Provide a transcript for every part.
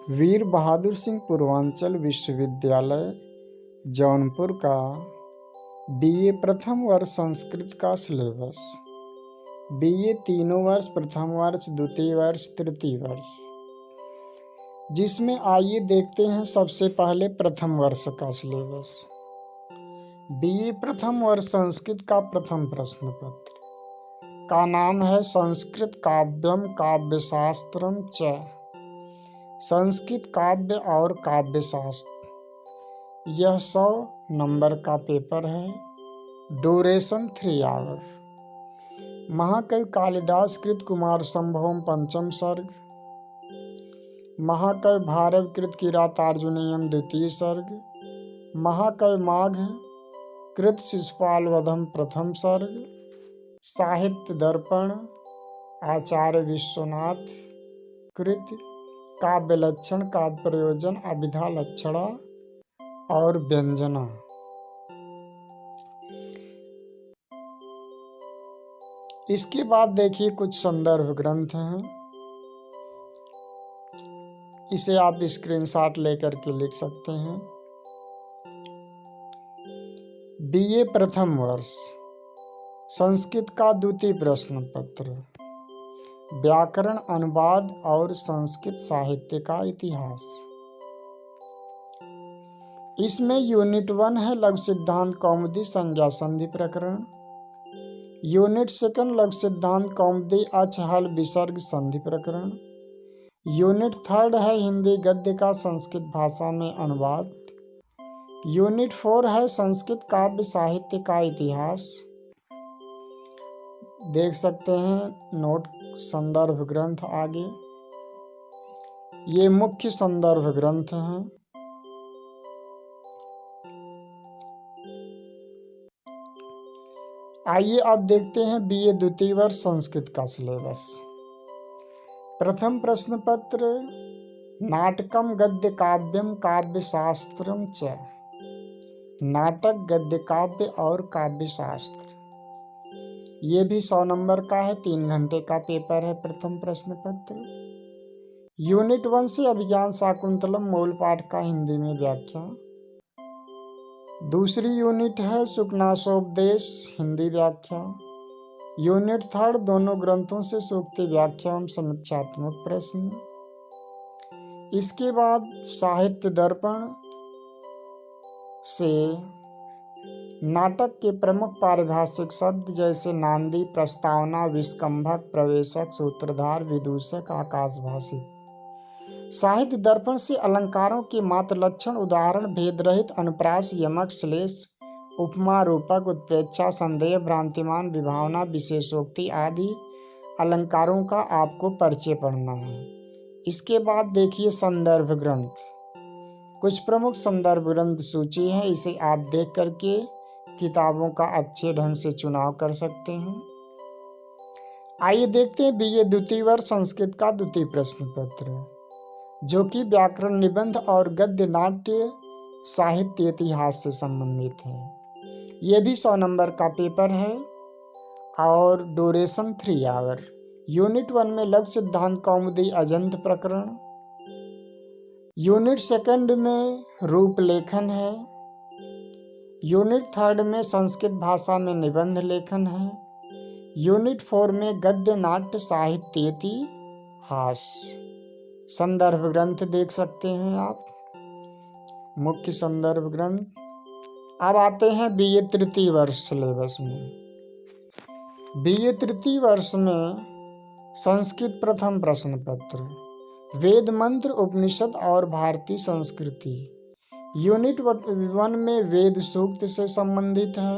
वीर बहादुर सिंह पूर्वांचल विश्वविद्यालय जौनपुर का बीए प्रथम वर्ष संस्कृत का सिलेबस। बीए तीनों वर्ष, प्रथम वर्ष, द्वितीय वर्ष, तृतीय वर्ष, जिसमें आइए देखते हैं सबसे पहले प्रथम वर्ष का सिलेबस। बीए प्रथम वर्ष संस्कृत का प्रथम प्रश्न पत्र का नाम है संस्कृत काव्यम काव्यशास्त्रम च। संस्कृत काव्य और काव्य शास्त्र। यह 100 नंबर का पेपर है। Duration 3 hour. महाकवि कालिदास कृत कुमार संभवम पंचम सर्ग। महाकवि भारव कृत किरातार्जुनीयम द्वितीय सर्ग। महाकवि माघ कृत शिशुपाल वधम प्रथम सर्ग। साहित्य दर्पण आचार्य विश्वनाथ कृत काव्य लक्षण, काव्य प्रयोजन, अभिधा लक्षणा और व्यंजना। इसके बाद देखिए कुछ संदर्भ ग्रंथ हैं। इसे आप स्क्रीनशॉट लेकर के लिख सकते हैं। बीए प्रथम वर्ष संस्कृत का द्वितीय प्रश्न पत्र, व्याकरण, अनुवाद और संस्कृत साहित्य का इतिहास। इसमें यूनिट 1 है लघु सिद्धांत कौमुदी संज्ञा संधि प्रकरण। यूनिट 2 लघु सिद्धांत कौमुदी अच हल विसर्ग संधि प्रकरण। यूनिट 3 है हिंदी गद्य का संस्कृत भाषा में अनुवाद। यूनिट 4 है संस्कृत काव्य साहित्य का इतिहास। देख सकते हैं नोट संदर्भ ग्रंथ आगे। ये मुख्य संदर्भ ग्रंथ हैं। आइए अब देखते हैं बीए द्वितीय वर्ष संस्कृत का सिलेबस। प्रथम प्रश्न पत्र नाटकम गद्य काव्यम काव्य शास्त्रम च। नाटक, गद्य काव्य और काव्य शास्त्र। ये भी 100 नंबर का है। 3 घंटे का पेपर है। प्रथम प्रश्न पत्र। यूनिट 1 से अभिज्ञान शाकुंतलम मूल पाठ का हिंदी में व्याख्या। दूसरी यूनिट है सुकनासोपदेश हिंदी व्याख्या। यूनिट 3 दोनों ग्रंथों से सूक्ति व्याख्या एवं समीक्षात्मक प्रश्न। इसके बाद साहित्य दर्पण से नाटक के प्रमुख पारिभाषिक शब्द जैसे नांदी, प्रस्तावना, विस्कंभक, प्रवेशक, सूत्रधार, विदूषक, आकाशभाषी। साहित्य दर्पण से अलंकारों के मात्र लक्षण, उदाहरण, भेद रहित, अनुप्रास, यमक, श्लेष, उपमा, रूपक, उत्प्रेक्षा, संदेह, भ्रांतिमान, विभावना, विशेषोक्ति आदि अलंकारों का आपको परिचय पढ़ना है। इसके बाद देखिए संदर्भ ग्रंथ। कुछ प्रमुख संदर्भ ग्रंथ सूची है। इसे आप देख करके किताबों का अच्छे ढंग से चुनाव कर सकते हैं। आइए देखते हैं बीए द्वितीय वर्ष संस्कृत का द्वितीय प्रश्न पत्र, जो कि व्याकरण, निबंध और गद्य नाट्य साहित्य इतिहास से संबंधित है। ये भी 100 नंबर का पेपर है और ड्यूरेशन 3 आवर। यूनिट 1 में लघु सिद्धांत कौमुदी अजंत प्रकरण। यूनिट 2 में रूपलेखन है। यूनिट 3 में संस्कृत भाषा में निबंध लेखन है। यूनिट 4 में गद्य नाट्य साहित्य इतिहास। संदर्भ ग्रंथ देख सकते हैं आप, मुख्य संदर्भ ग्रंथ। अब आते हैं बीए तृतीय वर्ष सिलेबस में। बीए तृतीय वर्ष में संस्कृत प्रथम प्रश्न पत्र, वेद मंत्र, उपनिषद और भारतीय संस्कृति। यूनिट 1 में वेद सूक्त से संबंधित है।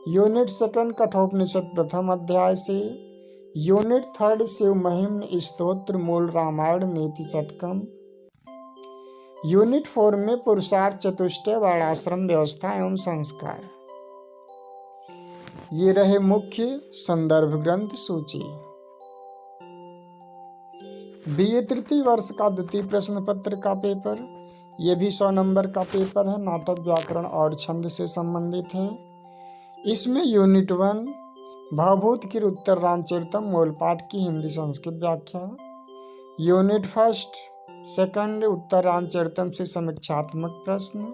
यूनिट 2 कठोपनिषद प्रथम अध्याय से। यूनिट 3 शिव महिम स्तोत्र मूल रामायण नीति शतकम। यूनिट 4 में पुरुषार्थ चतुष्टय वर्णाश्रम व्यवस्था एवं संस्कार। ये रहे मुख्य संदर्भ ग्रंथ सूची। बीए तृतीय वर्ष का द्वितीय प्रश्न पत्र का पेपर, ये भी 100 नंबर का पेपर है। नाटक, व्याकरण और छंद से संबंधित है। इसमें यूनिट 1 भवभूत उत्तर रामचरितम मूल पाठ की हिंदी संस्कृत व्याख्या। यूनिट 1 सेकंड उत्तर रामचरितम से समीक्षात्मक प्रश्न।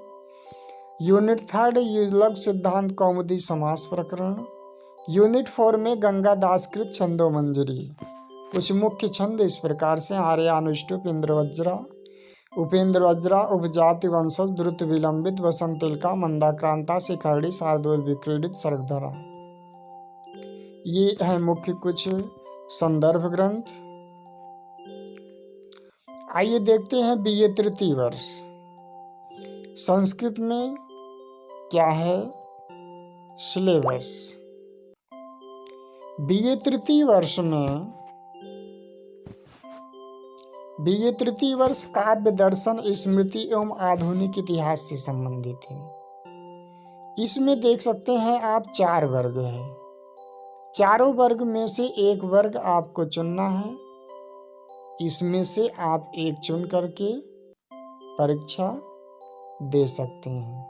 यूनिट 3 युगलक सिद्धांत कौमुदी समास प्रकरण। यूनिट 4 में गंगादासकृत छंदो मंजरी। कुछ मुख्य छंद इस प्रकार से आर्यानुष्टुप, इंद्रवज्रा, उपेंद्र वज्रा, उपजाति वंशज, द्रुत विलंबित, वसंतिलका, मंदाक्रांता, शिखरणी, शार्दूल विक्रीडित, सर्गधरा। ये है मुख्य कुछ संदर्भ ग्रंथ। आइए देखते हैं बीए तृतीय वर्ष संस्कृत में क्या है सिलेबस। बीए तृतीय वर्ष काव्य दर्शन, स्मृति एवं आधुनिक इतिहास से संबंधित है। इसमें देख सकते हैं आप 4 वर्ग है। चारों वर्ग में से एक वर्ग आपको चुनना है। इसमें से आप एक चुन करके परीक्षा दे सकते हैं।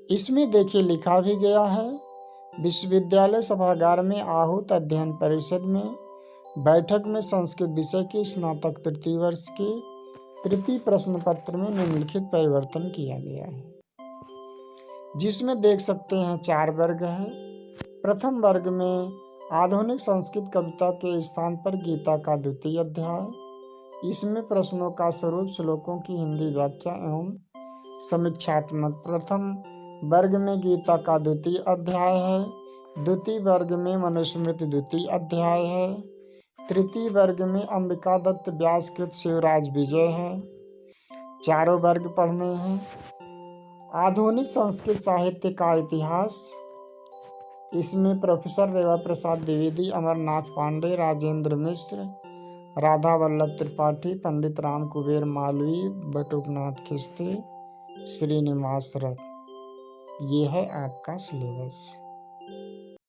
इसमें देखिए लिखा भी गया है, विश्वविद्यालय सभागार में आहूत अध्ययन परिषद में बैठक में संस्कृत विषय के स्नातक तृतीय वर्ष के तृतीय प्रश्न पत्र में निम्नलिखित परिवर्तन किया गया है, जिसमें देख सकते हैं 4 वर्ग है। प्रथम वर्ग में आधुनिक संस्कृत कविता के स्थान पर गीता का द्वितीय अध्याय। इसमें प्रश्नों का स्वरूप श्लोकों की हिंदी व्याख्या एवं समीक्षात्मक। प्रथम वर्ग में गीता का द्वितीय अध्याय है। द्वितीय वर्ग में मनुस्मृति द्वितीय अध्याय है। तृतीय वर्ग में अंबिका दत्त व्यासकृत शिवराज विजय है। चारों वर्ग पढ़ने हैं। आधुनिक संस्कृत साहित्य का इतिहास, इसमें प्रोफेसर रेवा प्रसाद द्विवेदी, अमरनाथ पांडे, राजेंद्र मिश्र, राधा वल्लभ त्रिपाठी, पंडित राम कुबेर मालवी, बटुकनाथ खिस्ते, श्रीनिवास रथ। ये है आपका सिलेबस।